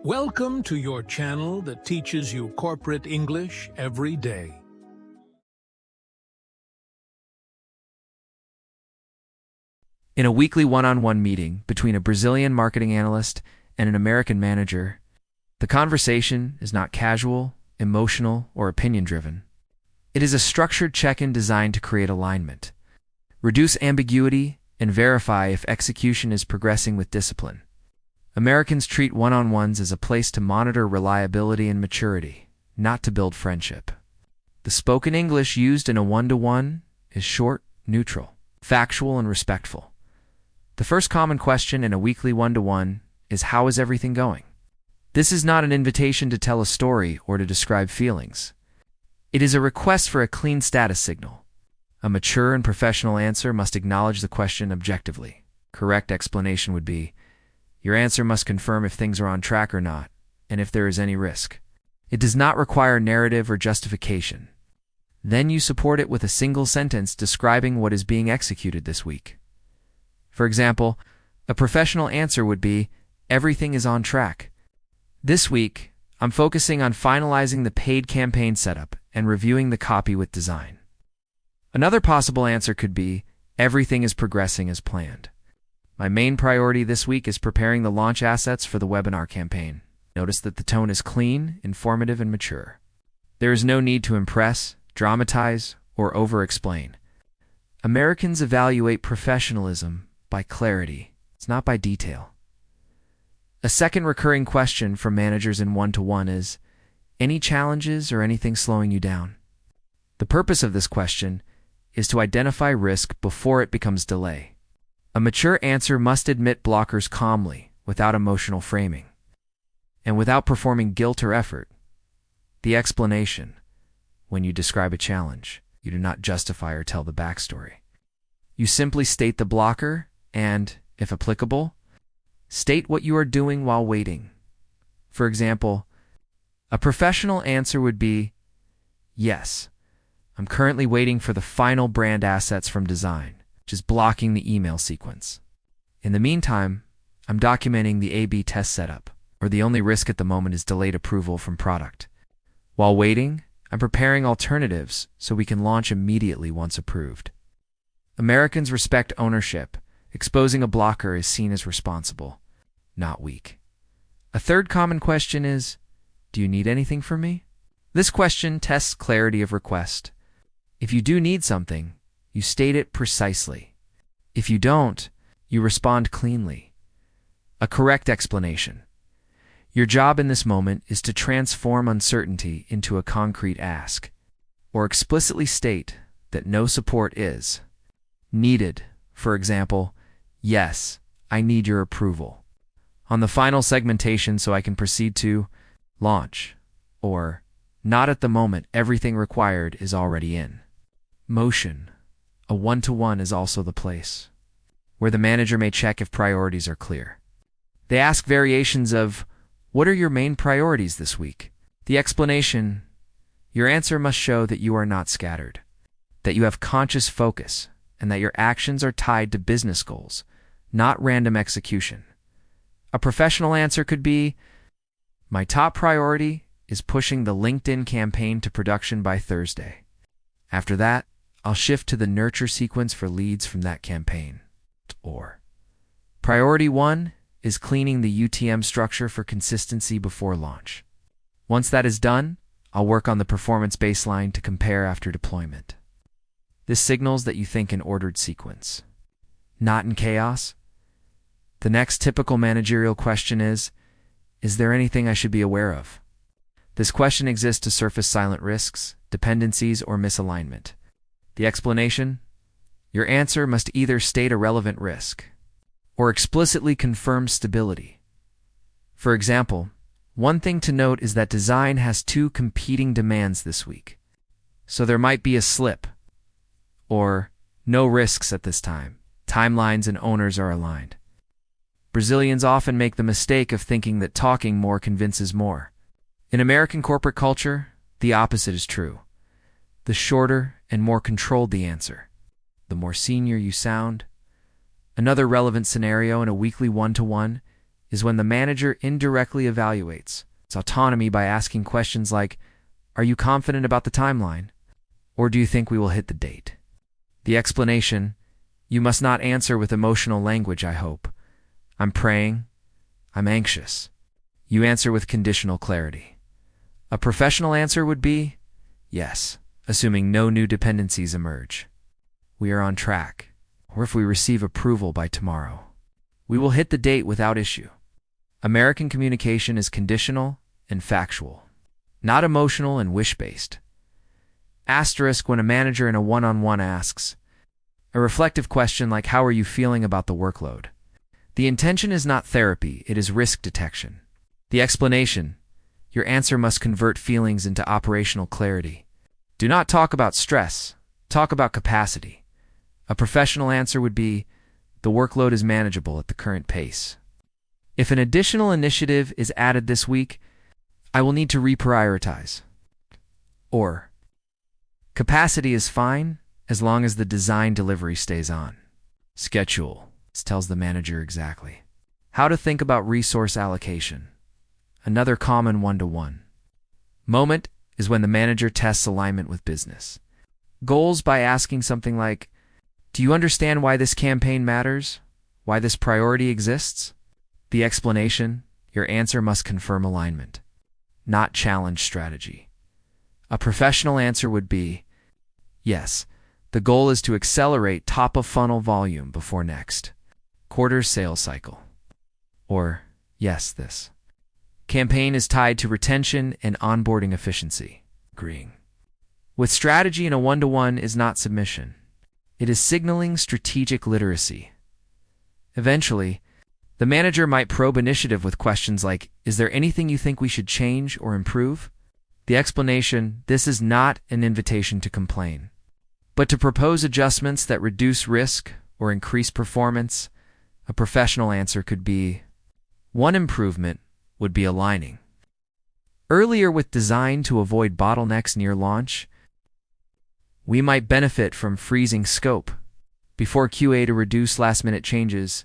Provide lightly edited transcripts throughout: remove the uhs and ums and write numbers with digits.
Welcome to your channel that teaches you corporate English every day. In a weekly one-on-one meeting between a Brazilian marketing analyst and an American manager, the conversation is not casual, emotional, or opinion-driven. It is a structured check-in designed to create alignment, reduce ambiguity, and verify if execution is progressing with discipline. Americans treat one-on-ones as a place to monitor reliability and maturity, not to build friendship. The spoken English used in a one-to-one is short, neutral, factual, and respectful. The first common question in a weekly one-to-one is, "How is everything going?" This is not an invitation to tell a story or to describe feelings. It is a request for a clean status signal. A mature and professional answer must acknowledge the question objectively. Correct explanation would be, your answer must confirm if things are on track or not, and if there is any risk. It does not require narrative or justification. Then you support it with a single sentence describing what is being executed this week. For example, a professional answer would be, "Everything is on track. This week, I'm focusing on finalizing the paid campaign setup and reviewing the copy with design." Another possible answer could be, "Everything is progressing as planned. My main priority this week is preparing the launch assets for the webinar campaign." Notice that the tone is clean, informative, and mature. There is no need to impress, dramatize, or over-explain. Americans evaluate professionalism by clarity, it's not by detail. A second recurring question from managers in one-to-one is, "Any challenges or anything slowing you down?" The purpose of this question is to identify risk before it becomes delay. A mature answer must admit blockers calmly, without emotional framing, and without performing guilt or effort. The explanation: when you describe a challenge, you do not justify or tell the backstory. You simply state the blocker and, if applicable, state what you are doing while waiting. For example, a professional answer would be, "Yes, I'm currently waiting for the final brand assets from design, which is blocking the email sequence. In the meantime, I'm documenting the A/B test setup, or the only risk at the moment is delayed approval from product. While waiting, I'm preparing alternatives so we can launch immediately once approved." Americans respect ownership. Exposing a blocker is seen as responsible, not weak. A third common question is, "Do you need anything from me?" This question tests clarity of request. If you do need something, you state it precisely. If you don't, you respond cleanly. A correct explanation. Your job in this moment is to transform uncertainty into a concrete ask, or explicitly state that no support is needed. For example, "Yes, I need your approval on the final segmentation so I can proceed to launch," or "Not at the moment, everything required is already in motion." A one-to-one is also the place where the manager may check if priorities are clear. They ask variations of, "What are your main priorities this week?" The explanation: your answer must show that you are not scattered, that you have conscious focus, and that your actions are tied to business goals, not random execution. A professional answer could be, "My top priority is pushing the LinkedIn campaign to production by Thursday. After that, I'll shift to the nurture sequence for leads from that campaign." Or, "Priority 1 is cleaning the UTM structure for consistency before launch. Once that is done, I'll work on the performance baseline to compare after deployment." This signals that you think in ordered sequence, not in chaos. The next typical managerial question is there anything I should be aware of? This question exists to surface silent risks, dependencies, or misalignment. The explanation: your answer must either state a relevant risk or explicitly confirm stability. For example, one thing to note is that design has two competing demands this week, so there might be a slip, or "no risks at this time. Timelines and owners are aligned." Brazilians often make the mistake of thinking that talking more convinces more. In American corporate culture, the opposite is true. The shorter and more controlled the answer, the more senior you sound. Another relevant scenario in a weekly one-to-one is when the manager indirectly evaluates its autonomy by asking questions like, "Are you confident about the timeline? Or do you think we will hit the date?" The explanation, "You must not answer with emotional language, I hope. I'm praying. I'm anxious." You answer with conditional clarity. A professional answer would be, "Yes," assuming no new dependencies emerge. "We are on track," or if we receive approval by tomorrow. "We will hit the date without issue." American communication is conditional and factual, not emotional and wish-based. Asterisk when a manager in a one-on-one asks a reflective question like, "How are you feeling about the workload?" The intention is not therapy, it is risk detection. The explanation, your answer must convert feelings into operational clarity. Do not talk about stress, talk about capacity. A professional answer would be, "The workload is manageable at the current pace. If an additional initiative is added this week, I will need to reprioritize." Or, "Capacity is fine as long as the design delivery stays on." Schedule tells the manager exactly how to think about resource allocation. Another common one-to-one moment is when the manager tests alignment with business goals by asking something like, "Do you understand why this campaign matters? Why this priority exists?" The explanation, your answer must confirm alignment, not challenge strategy. A professional answer would be, "Yes, the goal is to accelerate top-of-funnel volume before next quarter's sales cycle." Or, "Yes, this campaign is tied to retention and onboarding efficiency." Agreeing with strategy in a one-to-one is not submission. It is signaling strategic literacy. Eventually, the manager might probe initiative with questions like, "Is there anything you think we should change or improve?" The explanation, this is not an invitation to complain, but to propose adjustments that reduce risk or increase performance. A professional answer could be, one improvement would be aligning earlier with design to avoid bottlenecks near launch. We might benefit from freezing scope before QA to reduce last-minute changes.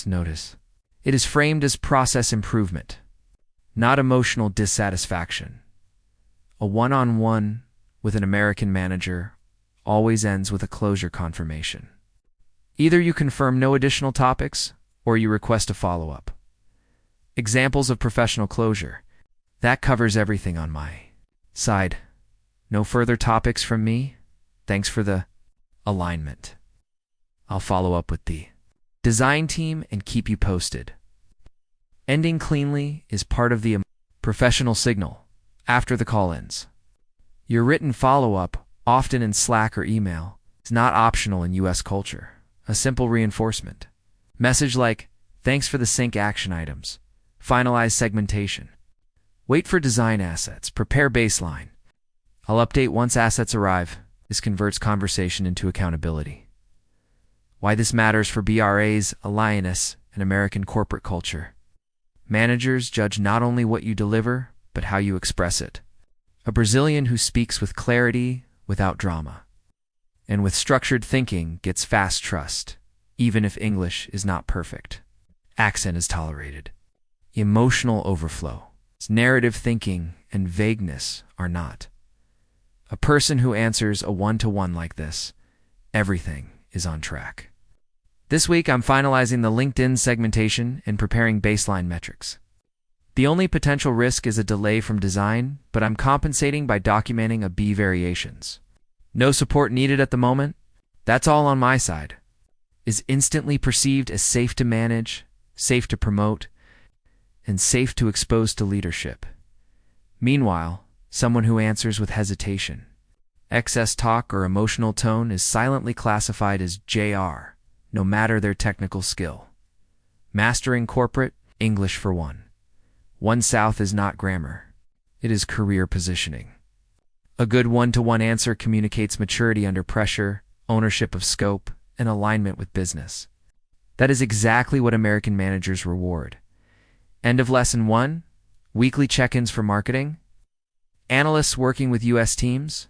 Notice, it is framed as process improvement, not emotional dissatisfaction. A one-on-one with an American manager always ends with a closure confirmation. Either you confirm no additional topics or you request a follow-up. Examples of professional closure. That covers everything on my side. No further topics from me. Thanks for the alignment. I'll follow up with the design team and keep you posted. Ending cleanly is part of the professional signal after the call ends. Your written follow-up, often in Slack or email, is not optional in US culture. A simple reinforcement. Message like, "Thanks for the sync action items. Finalize segmentation. Wait for design assets. Prepare baseline. I'll update once assets arrive." This converts conversation into accountability. Why this matters for BRAs, Allianus, and American corporate culture. Managers judge not only what you deliver, but how you express it. A Brazilian who speaks with clarity without drama, and with structured thinking gets fast trust, even if English is not perfect. Accent is tolerated. Emotional overflow, narrative thinking, and vagueness are not. A person who answers a one-to-one like this, everything is on track. This week, I'm finalizing the LinkedIn segmentation and preparing baseline metrics. The only potential risk is a delay from design, but I'm compensating by documenting a B variations. No support needed at the moment. That's all on my side. Is instantly perceived as safe to manage, safe to promote, and safe to expose to leadership. Meanwhile, someone who answers with hesitation, excess talk, or emotional tone is silently classified as JR, no matter their technical skill. Mastering corporate, English for one. One South is not grammar. It is career positioning. A good one-to-one answer communicates maturity under pressure, ownership of scope, and alignment with business. That is exactly what American managers reward. End of lesson 1. Weekly check-ins for marketing. Analysts working with US teams.